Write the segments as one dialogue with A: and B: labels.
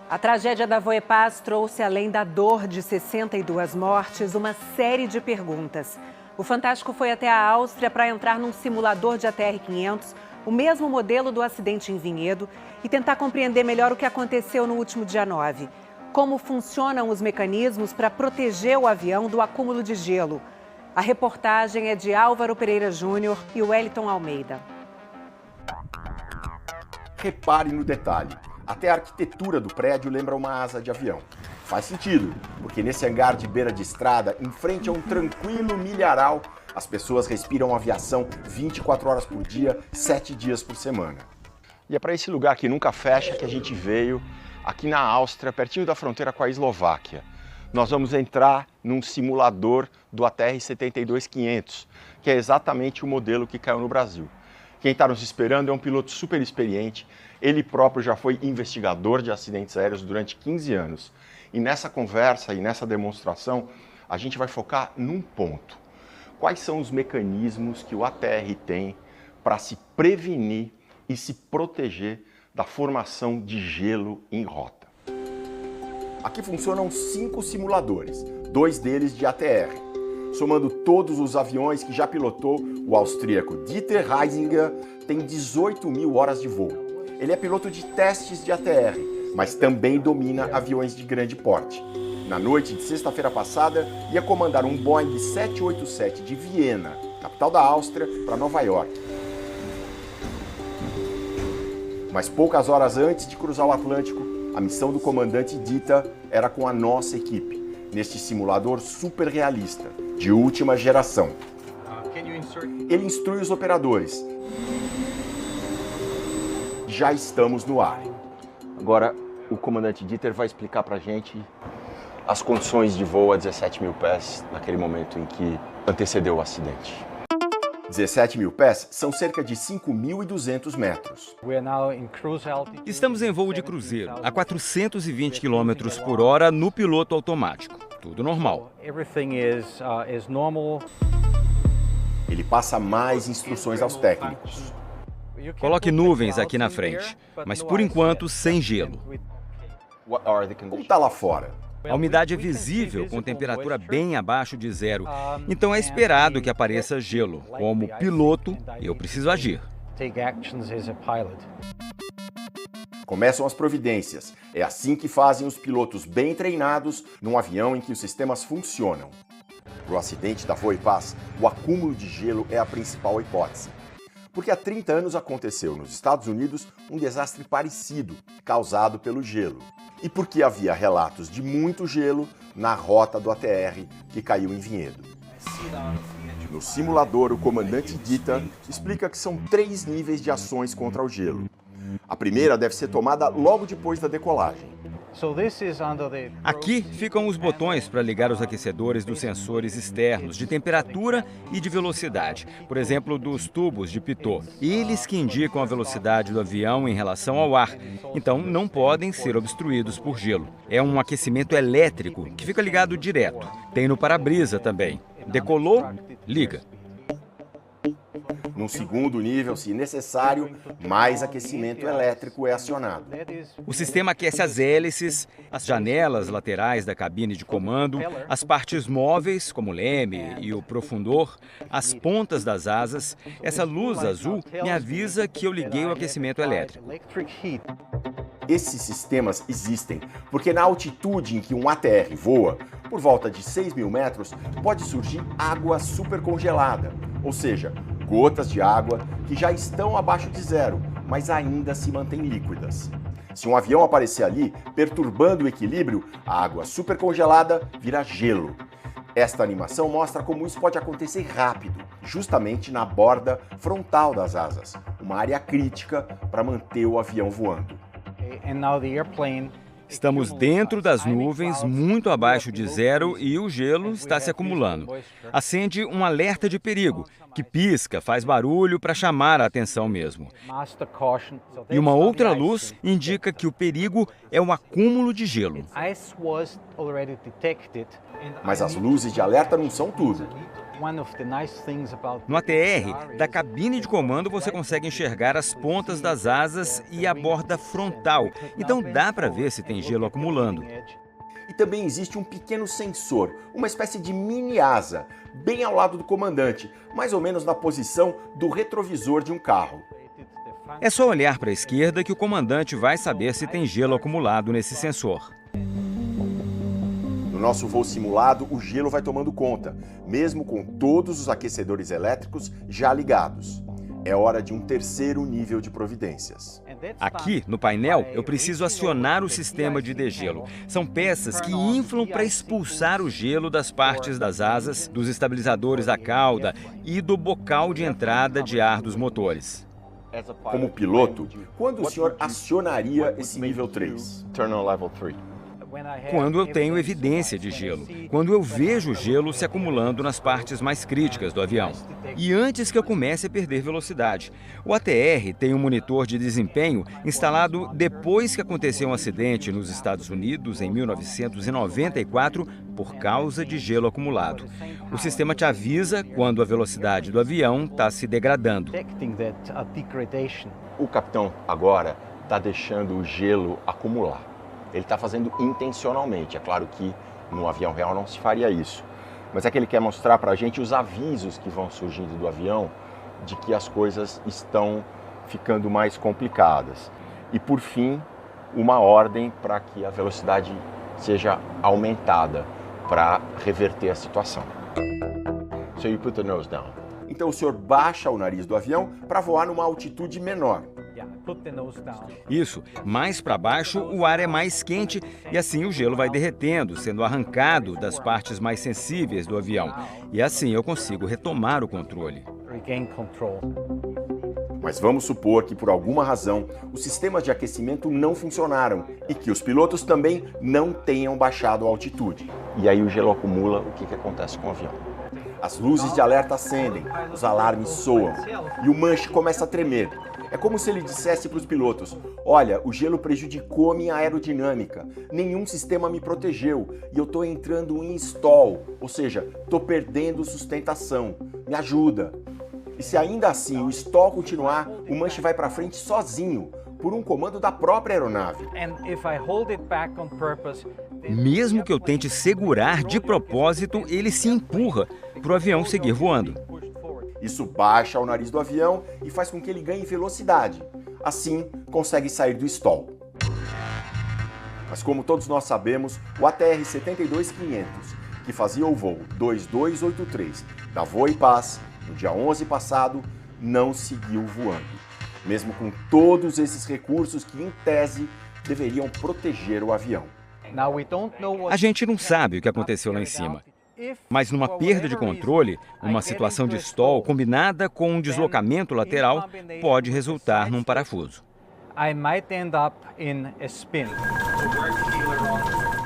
A: A tragédia da Voie Paz trouxe, além da dor de 62 mortes, uma série de perguntas. O Fantástico foi até a Áustria para entrar num simulador de ATR-500, o mesmo modelo do acidente em Vinhedo, e tentar compreender melhor o que aconteceu no último dia 9. Como funcionam os mecanismos para proteger o avião do acúmulo de gelo. A reportagem é de Álvaro Pereira Júnior e Wellington Almeida.
B: Repare no detalhe. Até a arquitetura do prédio lembra uma asa de avião. Faz sentido, porque nesse hangar de beira de estrada, em frente a um tranquilo milharal, as pessoas respiram aviação 24 horas por dia, 7 dias por semana. E é para esse lugar que nunca fecha que a gente veio, aqui na Áustria, pertinho da fronteira com a Eslováquia. Nós vamos entrar num simulador do ATR-72-500, que é exatamente o modelo que caiu no Brasil. Quem está nos esperando é um piloto super experiente. Ele próprio já foi investigador de acidentes aéreos durante 15 anos. E nessa conversa e nessa demonstração, a gente vai focar num ponto. Quais são os mecanismos que o ATR tem para se prevenir e se proteger da formação de gelo em rota? Aqui funcionam 5 simuladores, 2 deles de ATR. Somando todos os aviões que já pilotou, o austríaco Dieter Reisinger tem 18 mil horas de voo. Ele é piloto de testes de ATR, mas também domina aviões de grande porte. Na noite de sexta-feira passada, ia comandar um Boeing 787 de Viena, capital da Áustria, para Nova York. Mas poucas horas antes de cruzar o Atlântico, a missão do comandante Dieter era com a nossa equipe, neste simulador super realista, de última geração. Ele instrui os operadores. Já estamos no ar. Agora, o comandante Dieter vai explicar pra gente as condições de voo a 17 mil pés naquele momento em que antecedeu o acidente. 17 mil pés são cerca de 5.200 metros.
C: Estamos em voo de cruzeiro, a 420 km por hora no piloto automático. Tudo normal.
B: Ele passa mais instruções aos técnicos.
C: Coloque nuvens aqui na frente, mas por enquanto sem gelo.
B: Como está lá fora?
C: A umidade é visível com temperatura bem abaixo de zero, então é esperado que apareça gelo. Como piloto, eu preciso agir.
B: Começam as providências. É assim que fazem os pilotos bem treinados num avião em que os sistemas funcionam. Para o acidente da Voie Paz, o acúmulo de gelo é a principal hipótese. Porque há 30 anos aconteceu nos Estados Unidos um desastre parecido, causado pelo gelo. E porque havia relatos de muito gelo na rota do ATR que caiu em Vinhedo. No simulador, o comandante Dieter explica que são 3 níveis de ações contra o gelo. A primeira deve ser tomada logo depois da decolagem.
C: Aqui ficam os botões para ligar os aquecedores dos sensores externos de temperatura e de velocidade, por exemplo, dos tubos de pitot. Eles que indicam a velocidade do avião em relação ao ar, então não podem ser obstruídos por gelo. É um aquecimento elétrico que fica ligado direto. Tem no para-brisa também. Decolou, liga.
B: Num segundo nível, se necessário, mais aquecimento elétrico é acionado.
C: O sistema aquece as hélices, as janelas laterais da cabine de comando, as partes móveis, como o leme e o profundor, as pontas das asas. Essa luz azul me avisa que eu liguei o aquecimento elétrico.
B: Esses sistemas existem porque na altitude em que um ATR voa, por volta de 6 mil metros, pode surgir água supercongelada, ou seja, gotas de água que já estão abaixo de zero, mas ainda se mantêm líquidas. Se um avião aparecer ali, perturbando o equilíbrio, a água supercongelada vira gelo. Esta animação mostra como isso pode acontecer rápido, justamente na borda frontal das asas, uma área crítica para manter o avião voando.
C: Estamos dentro das nuvens, muito abaixo de zero, e o gelo está se acumulando. Acende um alerta de perigo, que pisca, faz barulho para chamar a atenção mesmo. E uma outra luz indica que o perigo é o acúmulo de gelo.
B: Mas as luzes de alerta não são tudo.
C: No ATR, da cabine de comando você consegue enxergar as pontas das asas e a borda frontal, então dá para ver se tem gelo acumulando.
B: E também existe um pequeno sensor, uma espécie de mini asa, bem ao lado do comandante, mais ou menos na posição do retrovisor de um carro.
C: É só olhar para a esquerda que o comandante vai saber se tem gelo acumulado nesse sensor.
B: No nosso voo simulado, o gelo vai tomando conta, mesmo com todos os aquecedores elétricos já ligados. É hora de um terceiro nível de providências.
C: Aqui, no painel, eu preciso acionar o sistema de degelo. São peças que inflam para expulsar o gelo das partes das asas, dos estabilizadores da cauda e do bocal de entrada de ar dos motores.
B: Como piloto, quando o senhor acionaria esse nível 3?
D: Turn on level 3.
C: Quando eu tenho evidência de gelo, quando eu vejo o gelo se acumulando nas partes mais críticas do avião. E antes que eu comece a perder velocidade. O ATR tem um monitor de desempenho instalado depois que aconteceu um acidente nos Estados Unidos em 1994 por causa de gelo acumulado. O sistema te avisa quando a velocidade do avião está se degradando.
D: O capitão agora está deixando o gelo acumular. Ele está fazendo intencionalmente. É claro que no avião real não se faria isso. Mas é que ele quer mostrar para a gente os avisos que vão surgindo do avião de que as coisas estão ficando mais complicadas. E, por fim, uma ordem para que a velocidade seja aumentada para reverter a situação. So you put the nose down.
B: Então o senhor baixa o nariz do avião para voar numa altitude menor.
C: Isso, mais para baixo o ar é mais quente e assim o gelo vai derretendo, sendo arrancado das partes mais sensíveis do avião. E assim eu consigo retomar o controle.
B: Mas vamos supor que por alguma razão os sistemas de aquecimento não funcionaram e que os pilotos também não tenham baixado a altitude.
D: E aí o gelo acumula, o que acontece com o avião?
B: As luzes de alerta acendem, os alarmes soam e o manche começa a tremer. É como se ele dissesse para os pilotos: olha, o gelo prejudicou a minha aerodinâmica, nenhum sistema me protegeu e eu estou entrando em stall, ou seja, estou perdendo sustentação, me ajuda. E se ainda assim o stall continuar, o manche vai para frente sozinho, por um comando da própria aeronave.
C: Mesmo que eu tente segurar de propósito, ele se empurra para o avião seguir voando.
B: Isso baixa o nariz do avião e faz com que ele ganhe velocidade. Assim, consegue sair do stall. Mas como todos nós sabemos, o ATR 72500, que fazia o voo 2283 da Voa e Paz, no dia 11 passado, não seguiu voando. Mesmo com todos esses recursos que, em tese, deveriam proteger o avião.
C: A gente não sabe o que aconteceu lá em cima. Mas numa perda de controle, uma situação de stall combinada com um deslocamento lateral pode resultar num parafuso.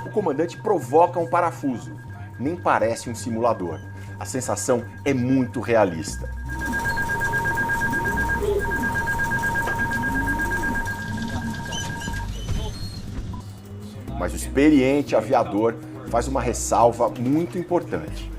B: O comandante provoca um parafuso. Nem parece um simulador. A sensação é muito realista. Mas o experiente aviador faz uma ressalva muito importante.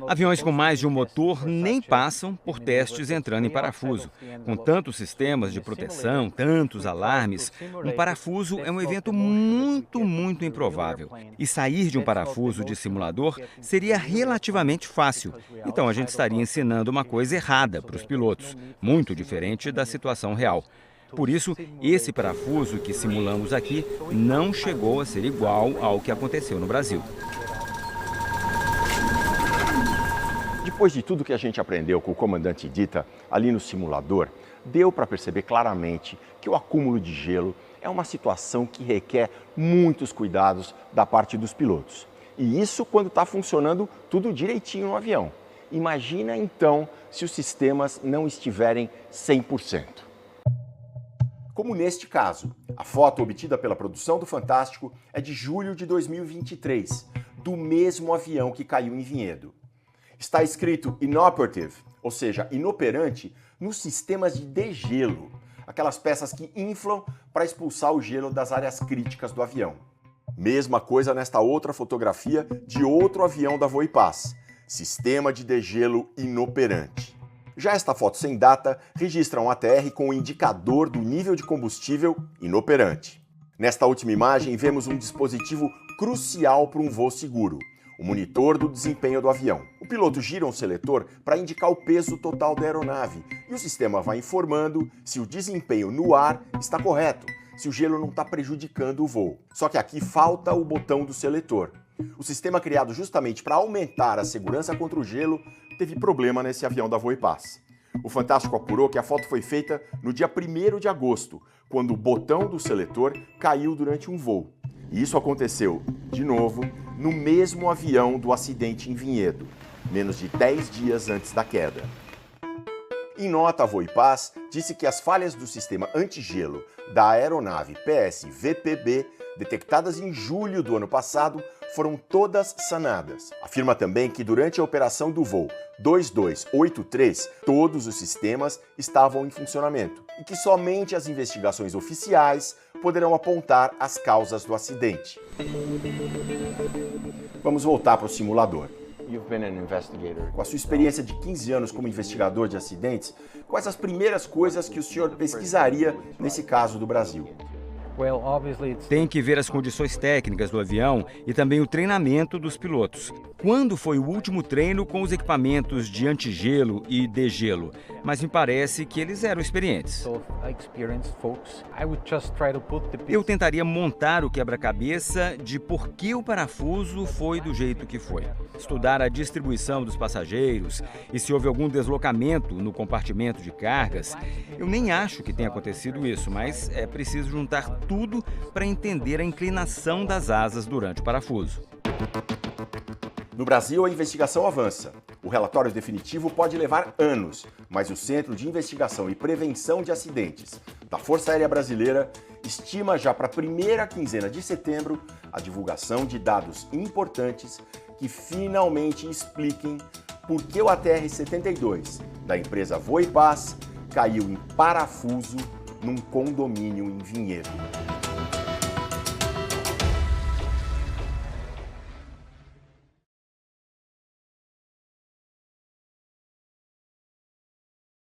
C: Aviões com mais de um motor nem passam por testes entrando em parafuso. Com tantos sistemas de proteção, tantos alarmes, um parafuso é um evento muito improvável. E sair de um parafuso de simulador seria relativamente fácil. Então a gente estaria ensinando uma coisa errada para os pilotos, muito diferente da situação real. Por isso, esse parafuso que simulamos aqui não chegou a ser igual ao que aconteceu no Brasil.
D: Depois de tudo que a gente aprendeu com o comandante Dita ali no simulador, deu para perceber claramente que o acúmulo de gelo é uma situação que requer muitos cuidados da parte dos pilotos. E isso quando está funcionando tudo direitinho no avião. Imagina então se os sistemas não estiverem 100%.
B: Como neste caso. A foto obtida pela produção do Fantástico é de julho de 2023, do mesmo avião que caiu em Vinhedo. Está escrito inoperative, ou seja, inoperante, nos sistemas de degelo, aquelas peças que inflam para expulsar o gelo das áreas críticas do avião. Mesma coisa nesta outra fotografia de outro avião da Voipaz. Sistema de degelo inoperante. Já esta foto sem data registra um ATR com o indicador do nível de combustível inoperante. Nesta última imagem, vemos um dispositivo crucial para um voo seguro, o monitor do desempenho do avião. O piloto gira um seletor para indicar o peso total da aeronave e o sistema vai informando se o desempenho no ar está correto, se o gelo não está prejudicando o voo. Só que aqui falta o botão do seletor. O sistema criado justamente para aumentar a segurança contra o gelo teve problema nesse avião da Voipaz. O Fantástico apurou que a foto foi feita no dia 1º de agosto, quando o botão do seletor caiu durante um voo. E isso aconteceu, de novo, no mesmo avião do acidente em Vinhedo, menos de 10 dias antes da queda. Em nota, a Voipaz disse que as falhas do sistema antigelo da aeronave PS-VPB, detectadas em julho do ano passado, foram todas sanadas. Afirma também que durante a operação do voo 2283, todos os sistemas estavam em funcionamento e que somente as investigações oficiais poderão apontar as causas do acidente. Vamos voltar para o simulador. Com a sua experiência de 15 anos como investigador de acidentes, quais as primeiras coisas que o senhor pesquisaria nesse caso do Brasil?
C: Tem que ver as condições técnicas do avião e também o treinamento dos pilotos. Quando foi o último treino com os equipamentos de antigelo e degelo? Mas me parece que eles eram experientes. Eu tentaria montar o quebra-cabeça de por que o parafuso foi do jeito que foi. Estudar a distribuição dos passageiros e se houve algum deslocamento no compartimento de cargas. Eu nem acho que tenha acontecido isso, mas é preciso juntar tudo para entender a inclinação das asas durante o parafuso.
B: No Brasil, a investigação avança. O relatório definitivo pode levar anos, mas o Centro de Investigação e Prevenção de Acidentes da Força Aérea Brasileira estima já para a primeira quinzena de setembro a divulgação de dados importantes que finalmente expliquem por que o ATR-72 da empresa Voipaz caiu em parafuso num condomínio em Vinhedo.